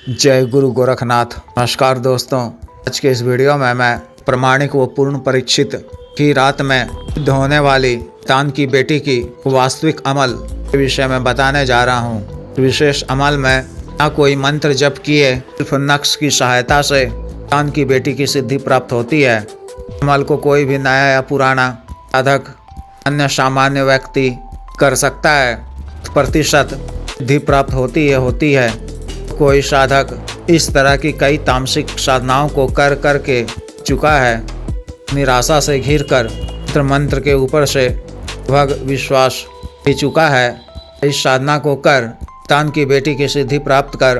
जय गुरु गोरखनाथ। नमस्कार दोस्तों, आज के इस वीडियो में मैं प्रामाणिक व पूर्ण परीक्षित की रात में सिद्ध होने वाली दान की बेटी की वास्तविक अमल के विषय में बताने जा रहा हूँ। विशेष अमल में न कोई मंत्र जप किए, सिर्फ नक्श की सहायता से दान की बेटी की सिद्धि प्राप्त होती है। अमल को कोई भी नया या पुराना साधक अन्य सामान्य व्यक्ति कर सकता है। प्रतिशत सिद्धि प्राप्त होती है। कोई साधक इस तरह की कई तामसिक साधनाओं को कर के चुका है। निराशा से घिर कर मंत्र के ऊपर से भग विश्वास भी चुका है। इस साधना को कर दान की बेटी की सिद्धि प्राप्त कर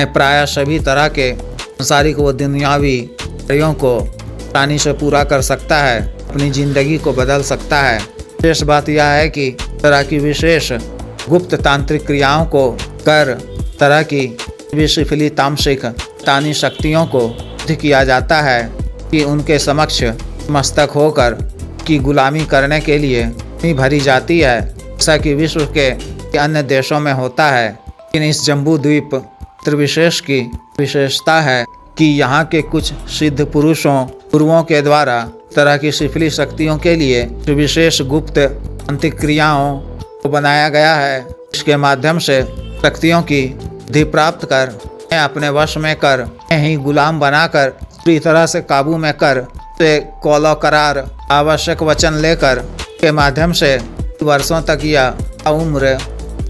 प्राय सभी तरह के सांसारिक व दुनियावी कार्यों को आसानी से पूरा कर सकता है, अपनी जिंदगी को बदल सकता है। विशेष बात यह है कि तरह की विशेष गुप्त तांत्रिक क्रियाओं को कर तरह की विषफली तामसिक तानी शक्तियों को सिद्ध किया जाता है कि उनके समक्ष मस्तक होकर की गुलामी करने के लिए भरी जाती है, जैसा कि विश्व के अन्य देशों में होता है। लेकिन इस जम्बू द्वीप विशेष की विशेषता है कि यहाँ के कुछ सिद्ध पुरुषों पूर्वों के द्वारा तरह की शिफली शक्तियों के लिए विशेष गुप्त तांत्रिक क्रियाओं को बनाया गया है। इसके माध्यम से शक्तियों की सिद्धि प्राप्त कर अपने वश में कर ही गुलाम बनाकर पूरी तरह से काबू में कर से कौलो करार आवश्यक वचन लेकर के माध्यम से वर्षों तक या उम्र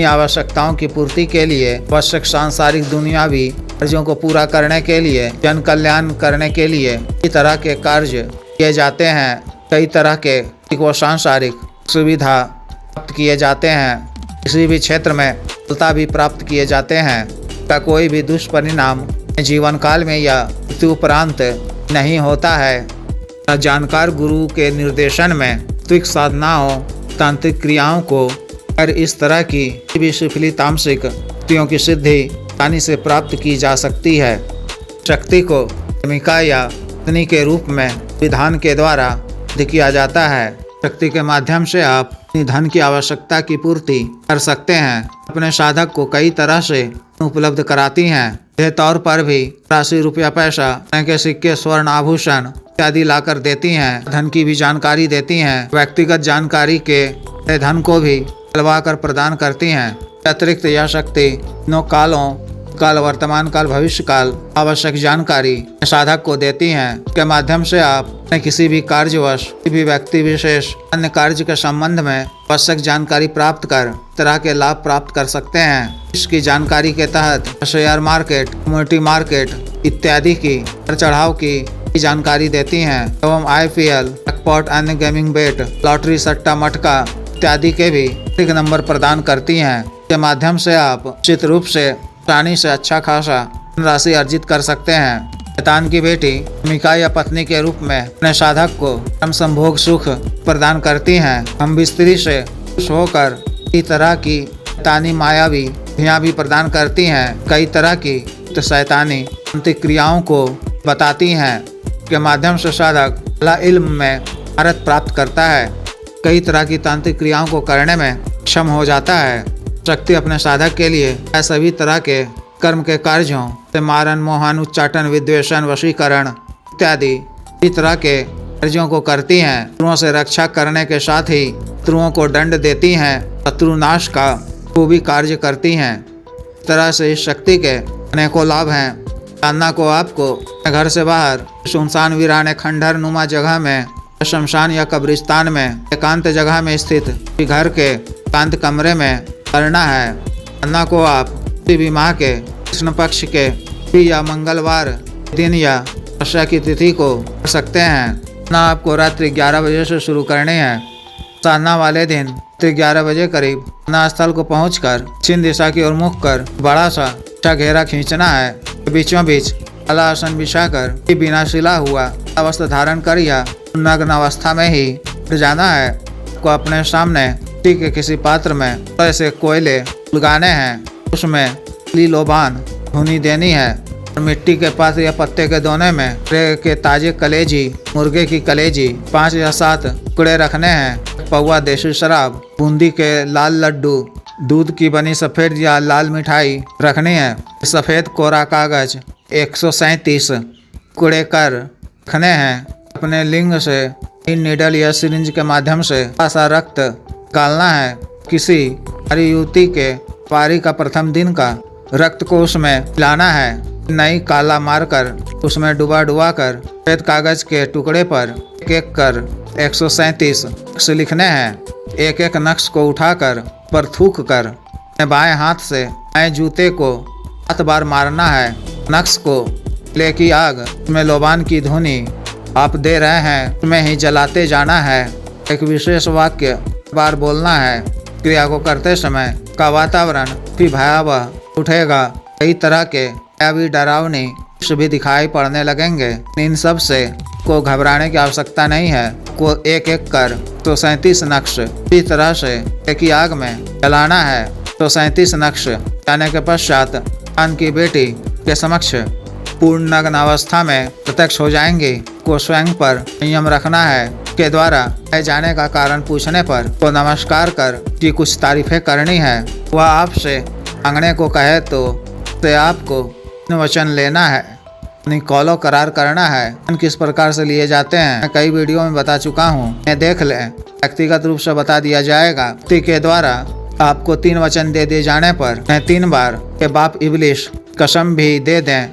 आवश्यकताओं की पूर्ति के लिए आवश्यक सांसारिक दुनियावी कार्यों को पूरा करने के लिए जन कल्याण करने के लिए कई तरह के कार्य किए जाते हैं। कई तरह के वो सांसारिक सुविधा प्राप्त किए जाते हैं। किसी भी क्षेत्र में सफलता भी प्राप्त किए जाते हैं। का कोई भी दुष्परिणाम जीवन काल में या मृत्यु उपरांत नहीं होता है। जानकार गुरु के निर्देशन में त्विक साधनाओं तांत्रिक क्रियाओं को कर इस तरह की विषफली तामसिक शक्तियों की सिद्धि आसानी से प्राप्त की जा सकती है। शक्ति को प्रेमिका या पत्नी के रूप में विधान के द्वारा सिद्ध किया जाता है। शक्ति के माध्यम से आप अपनी धन की आवश्यकता की पूर्ति कर सकते हैं। अपने साधक को कई तरह से उपलब्ध कराती हैं। यह तौर पर भी राशि रुपया पैसा के सिक्के स्वर्ण आभूषण इत्यादि लाकर देती हैं। धन की भी जानकारी देती हैं। व्यक्तिगत जानकारी के धन को भी चलवा कर प्रदान करती हैं। अतिरिक्त यह शक्ति तीनों काल वर्तमान काल भविष्य काल आवश्यक जानकारी साधक को देती हैं। इसके माध्यम से आप किसी भी कार्यवश किसी भी व्यक्ति विशेष अन्य कार्य के संबंध में आवश्यक जानकारी प्राप्त कर तरह के लाभ प्राप्त कर सकते हैं। इसकी जानकारी के तहत शेयर मार्केट, कमोडिटी मार्केट इत्यादि की चढ़ाव की जानकारी देती हैं एवं IPL, जैकपॉट, अन्य गेमिंग बेट, लॉटरी, सट्टा, मटका इत्यादि के भी अधिक नंबर प्रदान करती हैं। इसके माध्यम से आप निश्चित रूप से आसानी से अच्छा खासा राशि अर्जित कर सकते हैं। शैतान की बेटी प्रेमिका या पत्नी के रूप में अपने साधक को परम संभोग सुख प्रदान करती हैं। हम भी स्त्री से खुश होकर कई तरह की शैतानी मायावी क्रियाएं भी प्रदान करती हैं। कई तरह की शैतानी तांत्रिक क्रियाओं को बताती हैं। के माध्यम से साधक अल्लाह इल्म में महारत प्राप्त करता है। कई तरह की तांत्रिक क्रियाओं को करने में सक्षम हो जाता है। शक्ति अपने साधक के लिए सभी तरह के कर्म के कार्यों से मारन, मोहन, उच्चाटन, विद्वेषण, वशीकरण इत्यादि इस तरह के कार्यों को करती हैं। शत्रुओं से रक्षा करने के साथ ही शत्रुओं को दंड देती हैं। शत्रु नाश का वो भी कार्य करती हैं। इस तरह से इस शक्ति के अनेकों लाभ हैं। साधना को आपको घर से बाहर सुनसान वीरान खंडहर नुमा जगह में, शमशान या कब्रिस्तान में, एकांत जगह में स्थित घर के एकांत कमरे में करना है। साधना को आप किसी भी माह के कृष्ण पक्ष के या मंगलवार दिन या वर्षा की तिथि को कर सकते हैं। साधना आपको रात्रि 11 बजे से शुरू करनी है। साधना वाले दिन रात्रि 11 बजे करीब साधना स्थल को पहुंचकर दक्षिण दिशा की ओर मुख कर बड़ा सा अच्छा घेरा खींचना है। बीचों बीच काला आसन बिछाकर बिना सिला हुआ वस्त्र धारण कर या नग्न अवस्था में ही जाना है। को अपने सामने के किसी पात्र में ऐसे कोयले लगाने हैं। उसमें लोबान धुनी देनी है और मिट्टी के पात्र या पत्ते के दोने में के ताजे कलेजी, मुर्गे की कलेजी 5 या 7 टुकड़े रखने हैं। पौवा देसी शराब, बूंदी के लाल लड्डू दूध की बनी सफ़ेद या लाल मिठाई रखनी है। सफ़ेद कोरा कागज 137 टुकड़े कर रखने हैं। अपने लिंग से नीडल या सिरिंज के माध्यम से ऐसा रक्त निकालना है। किसी हमारी युवती के पारी का प्रथम दिन का रक्त को उसमें मिलाना है। नई काला मारकर उसमें डुबा कर सफ़ेद कागज के टुकड़े पर एक कर 137 नक्श लिखने हैं। एक नक्श को उठाकर पर थूक कर बाएं हाथ से बाएं जूते को 7 बार मारना है। नक्श को ले की आग में लोबान की धुनी आप दे रहे हैं, उसमें ही जलाते जाना है। एक विशेष वाक्य बार बोलना है। क्रिया को करते समय का वातावरण भी भयावह उठेगा। कई तरह के भी डरावनी दृश्य भी दिखाई पड़ने लगेंगे। इन सब से को घबराने की आवश्यकता नहीं है। को एक कर 137 नक्श इस तरह से एक ही आग में जलाना है। 137 नक्श जाने के पश्चात खान की बेटी के समक्ष पूर्ण नग्न अवस्था में प्रत्यक्ष हो जाएंगी। को स्वयं पर संयम रखना है। के द्वारा जाने का कारण पूछने पर को नमस्कार कर की कुछ तारीफें करनी है। वह आपसे मांगने को कहे तो आपको वचन लेना है। कॉलो करार करना है। किस प्रकार से लिए जाते हैं मैं कई वीडियो में बता चुका हूँ, मैं देख लें। व्यक्तिगत रूप से बता दिया जाएगा। के द्वारा आपको 3 वचन दे दिए जाने पर 3 बार के बाप इबलिश कसम भी दे दें।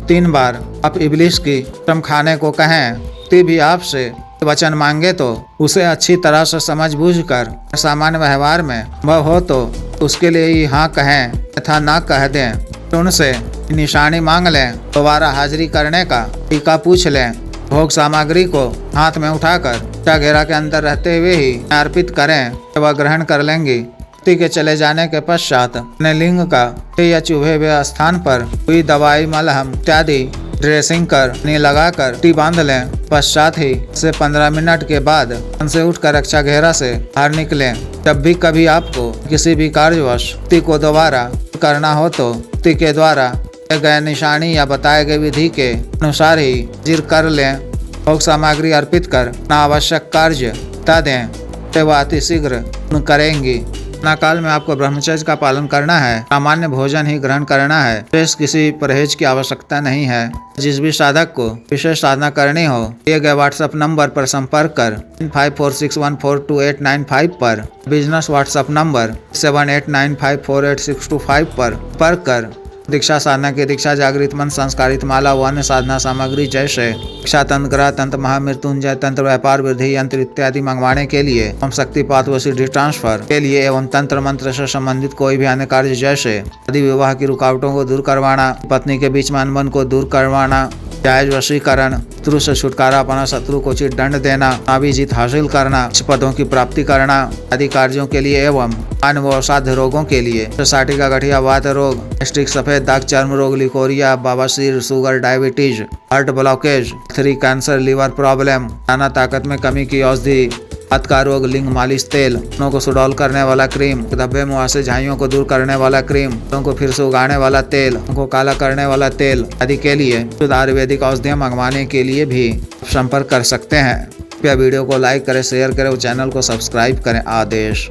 3 बार आप इबलिश की कसम खाने को कहें। ती भी आपसे वचन मांगे तो उसे अच्छी तरह से समझ बूझ कर सामान्य व्यवहार में वह हो तो उसके लिए ही हाँ कहें तथा ना कह दें। उनसे निशानी मांग लें। दोबारा हाजिरी करने का टीका पूछ लें। भोग सामग्री को हाथ में उठाकर घेरा के अंदर रहते हुए ही अर्पित करें। वह ग्रहण कर लेंगी। के चले जाने के पश्चात अपने लिंग का या चूहे हुए स्थान पर हुई दवाई मलहम इत्यादि ड्रेसिंग कर लगाकर टी बांध लें। पश्चात ही से 15 मिनट के बाद उनसे उठकर रक्षा घेरा से बाहर निकलें। जब भी कभी आपको किसी भी कार्यवश को दोबारा करना हो तो के द्वारा गए निशानी या बताए गए विधि के अनुसार ही हाजिर कर लें। भोग सामग्री अर्पित कर आवश्यक कार्य बता दें तो वह अति शीघ्र करेंगी। काल में आपको ब्रह्मचर्य का पालन करना है। सामान्य भोजन ही ग्रहण करना है। विशेष किसी परहेज की आवश्यकता नहीं है। जिस भी साधक को विशेष साधना करनी हो दिए गए व्हाट्सएप नंबर पर संपर्क कर 9546142895 पर, बिजनेस व्हाट्सएप नंबर 78954862 पर संपर्क कर दीक्षा साधना की दीक्षा जागृत मन संस्कारित माला व अन्य साधना सामग्री जैसे दीक्षा तंत्र, ग्रह तंत्र, महामृत्युंजय तंत्र, व्यापार वृद्धि यंत्र इत्यादि मंगवाने के लिए एवं शक्तिपात व सिद्धि ट्रांसफर के लिए एवं तंत्र मंत्र से संबंधित कोई भी अन्य कार्य जैसे आदि विवाह की रुकावटों को दूर करवाना, पत्नी के बीच में अनबन को दूर करवाना, जायज वशीकरण, शत्रु से छुटकारा पाना, शत्रु को उचित दंड देना, नाभि जीत हासिल करना, उच्च पदों की प्राप्ति करना आदि कार्यों के लिए एवं अन्य व असाध्य रोगों के लिए सोसाइटी का गठिया वात रोग, गैस्ट्रिक, सफेद दाग, चर्म रोग, लिकोरिया, बवासीर, sugar, diabetes, heart blockage, 3 cancer, liver problem, खाना ताकत में कमी की औषधि, हाथ का रोग, लिंग मालिश तेल, बालों को सुडौल करने वाला क्रीम, धब्बे मुहासे झाइयों को दूर करने वाला क्रीम, बालों को फिर से उगाने वाला तेल, को काला करने वाला तेल आदि के लिए शुद्ध आयुर्वेदिक औषधियाँ मंगवाने के लिए भी संपर्क कर सकते हैं। कृपया वीडियो को लाइक करें, शेयर करें और चैनल को सब्सक्राइब करें। आदेश।